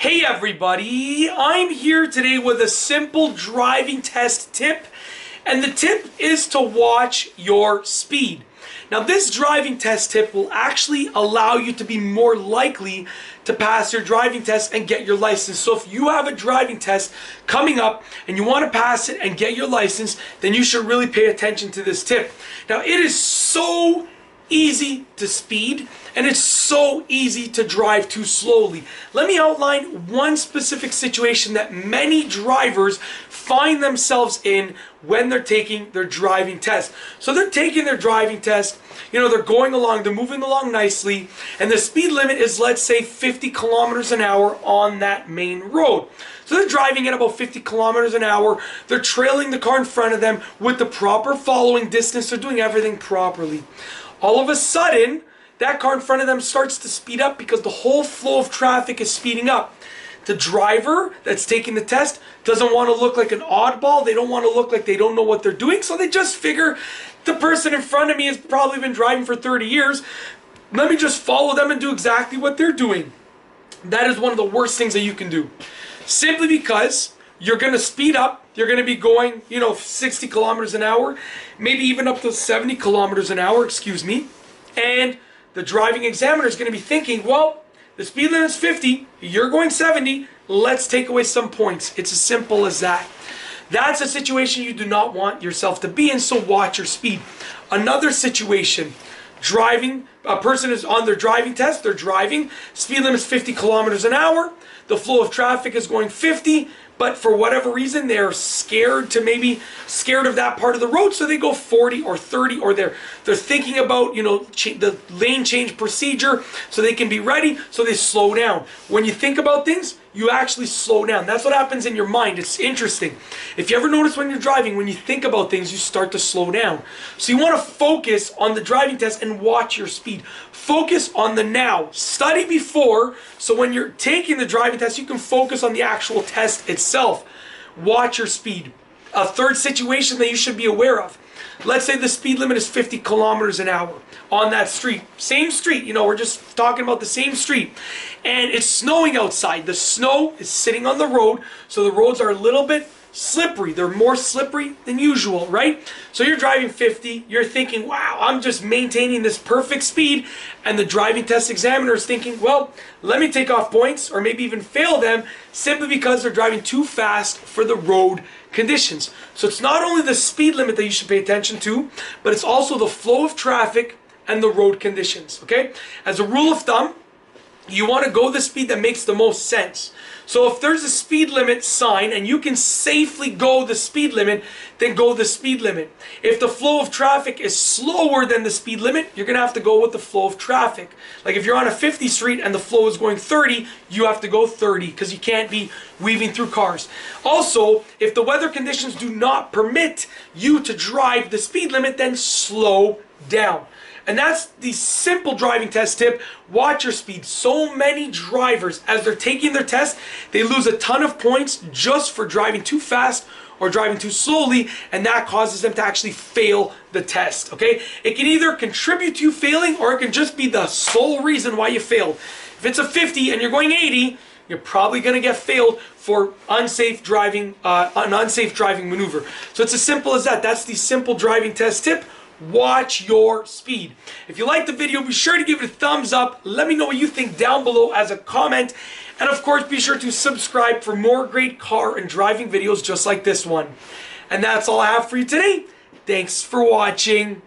Hey everybody, I'm here today with a simple driving test tip, and the tip is to watch your speed. Now this driving test tip will actually allow you to be more likely to pass your driving test and get your license. So if you have a driving test coming up and you want to pass it and get your license, then you should really pay attention to this tip. Now it is so easy to speed, and it's so easy to drive too slowly. Let me outline one specific situation that many drivers find themselves in when they're taking their driving test. So they're taking their driving test, they're going along, they're moving along nicely, and the speed limit is, let's say, 50 kilometers an hour on that main road. So they're driving at about 50 kilometers an hour. They're trailing the car in front of them with the proper following distance. They're doing everything properly. All of a sudden, that car in front of them starts to speed up because the whole flow of traffic is speeding up. The driver that's taking the test doesn't want to look like an oddball. They don't want to look like they don't know what they're doing. So they just figure the person in front of me has probably been driving for 30 years. Let me just follow them and do exactly what they're doing. That is one of the worst things that you can do. Simply because you're going to speed up. You're going to be going, 60 kilometers an hour, maybe even up to 70 kilometers an hour, and the driving examiner is going to be thinking, well, the speed limit is 50, you're going 70, let's take away some points. It's as simple as that. That's a situation you do not want yourself to be in, so watch your speed. Another situation, driving, a person is on their driving test, they're driving, speed limit is 50 kilometers an hour, the flow of traffic is going 50, but for whatever reason they're scared of that part of the road, so they go 40 or 30, or they're thinking about the lane change procedure so they can be ready, so they slow down. When you think about things, you actually slow down. That's what happens in your mind. It's interesting. If you ever notice when you're driving, when you think about things, you start to slow down. So you want to focus on the driving test and watch your speed. Focus on the now. Study before, so when you're taking the driving test, you can focus on the actual test itself. Watch your speed. A third situation that you should be aware of. Let's say the speed limit is 50 kilometers an hour on that street. Same street, we're just talking about the same street. And it's snowing outside. The snow is sitting on the road, so the roads are a little bit slippery. They're more slippery than usual, right? So you're driving 50, you're thinking, wow, I'm just maintaining this perfect speed, and the driving test examiner is thinking, well, let me take off points or maybe even fail them simply because they're driving too fast for the road conditions. So it's not only the speed limit that you should pay attention to, but it's also the flow of traffic and the road conditions, okay? As a rule of thumb, you want to go the speed that makes the most sense. So if there's a speed limit sign and you can safely go the speed limit, then go the speed limit. If the flow of traffic is slower than the speed limit, you're going to have to go with the flow of traffic. Like if you're on a 50 street and the flow is going 30, you have to go 30 because you can't be weaving through cars. Also, if the weather conditions do not permit you to drive the speed limit, then slow down. And that's the simple driving test tip. Watch your speed. So many drivers, as they're taking their test, they lose a ton of points just for driving too fast or driving too slowly, and that causes them to actually fail the test, okay? It can either contribute to you failing, or it can just be the sole reason why you failed. If it's a 50 and you're going 80, you're probably going to get failed for unsafe driving, an unsafe driving maneuver. So it's as simple as that. That's the simple driving test tip. Watch your speed. If you liked the video, be sure to give it a thumbs up. Let me know what you think down below as a comment. And of course, be sure to subscribe for more great car and driving videos just like this one. And that's all I have for you today. Thanks for watching.